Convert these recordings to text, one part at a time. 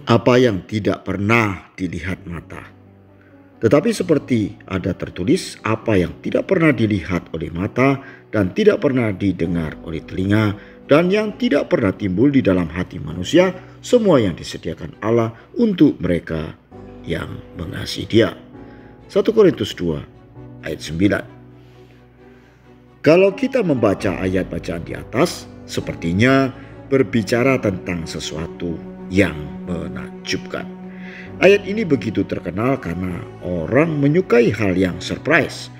apa yang tidak pernah dilihat mata. Tetapi seperti ada tertulis, apa yang tidak pernah dilihat oleh mata dan tidak pernah didengar oleh telinga dan yang tidak pernah timbul di dalam hati manusia, semua yang disediakan Allah untuk mereka yang mengasihi Dia. 1 Korintus 2 ayat 9. Kalau kita membaca ayat bacaan di atas, sepertinya berbicara tentang sesuatu yang menakjubkan. Ayat ini begitu terkenal karena orang menyukai hal yang surprise.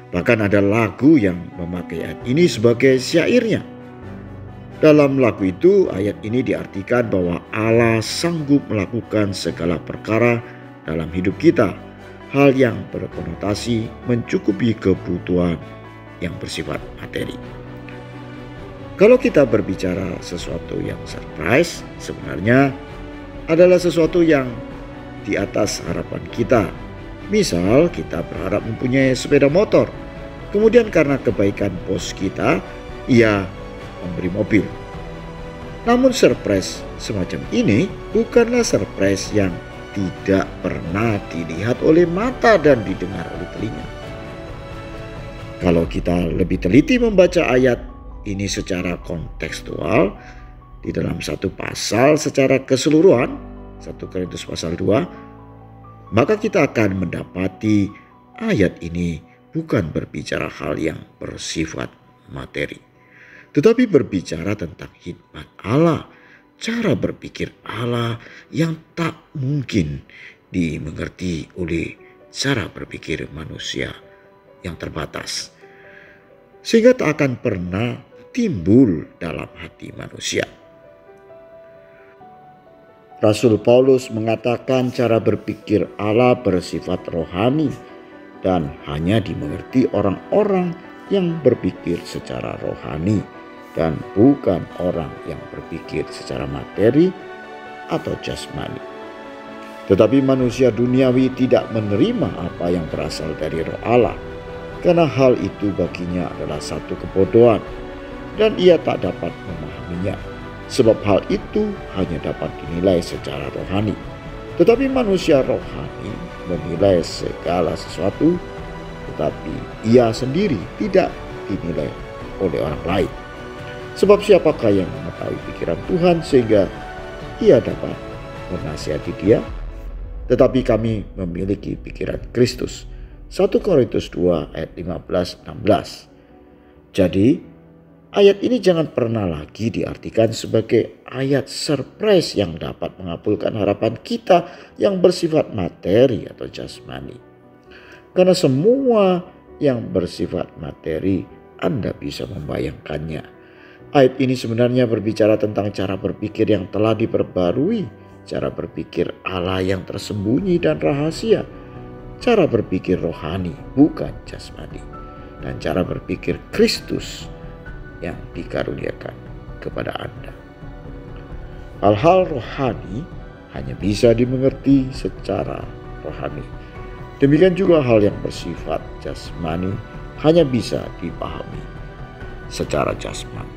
Bahkan ada lagu yang memakai ayat ini sebagai syairnya. Dalam lagu itu, ayat ini diartikan bahwa Allah sanggup melakukan segala perkara dalam hidup kita. Hal yang berkonotasi mencukupi kebutuhan yang bersifat materi. Kalau kita berbicara sesuatu yang surprise, sebenarnya adalah sesuatu yang di atas harapan kita. Misal kita berharap mempunyai sepeda motor, kemudian karena kebaikan bos kita, ia memberi mobil. Namun surprise semacam ini bukanlah surprise yang tidak pernah dilihat oleh mata dan didengar oleh telinga. Kalau kita lebih teliti membaca ayat ini secara kontekstual di dalam satu pasal secara keseluruhan, 1 Korintus pasal 2, maka kita akan mendapati ayat ini bukan berbicara hal yang bersifat materi, tetapi berbicara tentang hikmat Allah, cara berpikir Allah yang tak mungkin dimengerti oleh cara berpikir manusia yang terbatas, sehingga tak akan pernah timbul dalam hati manusia. Rasul Paulus mengatakan cara berpikir Allah bersifat rohani dan hanya dimengerti orang-orang yang berpikir secara rohani dan bukan orang yang berpikir secara materi atau jasmani. Tetapi manusia duniawi tidak menerima apa yang berasal dari Roh Allah, karena hal itu baginya adalah satu kebodohan dan ia tak dapat memahaminya, sebab hal itu hanya dapat dinilai secara rohani. Tetapi manusia rohani menilai segala sesuatu, tetapi ia sendiri tidak dinilai oleh orang lain. Sebab siapakah yang mengetahui pikiran Tuhan sehingga ia dapat menasihati dia? Tetapi kami memiliki pikiran Kristus. 1 Korintus 2 ayat 15-16. Jadi ayat ini jangan pernah lagi diartikan sebagai ayat surprise yang dapat mengabulkan harapan kita yang bersifat materi atau jasmani. Karena semua yang bersifat materi Anda bisa membayangkannya. Ayat ini sebenarnya berbicara tentang cara berpikir yang telah diperbarui, cara berpikir Allah yang tersembunyi dan rahasia, cara berpikir rohani bukan jasmani, dan cara berpikir Kristus yang dikaruniakan kepada Anda. Hal-hal rohani hanya bisa dimengerti secara rohani. Demikian juga hal yang bersifat jasmani hanya bisa dipahami secara jasmani.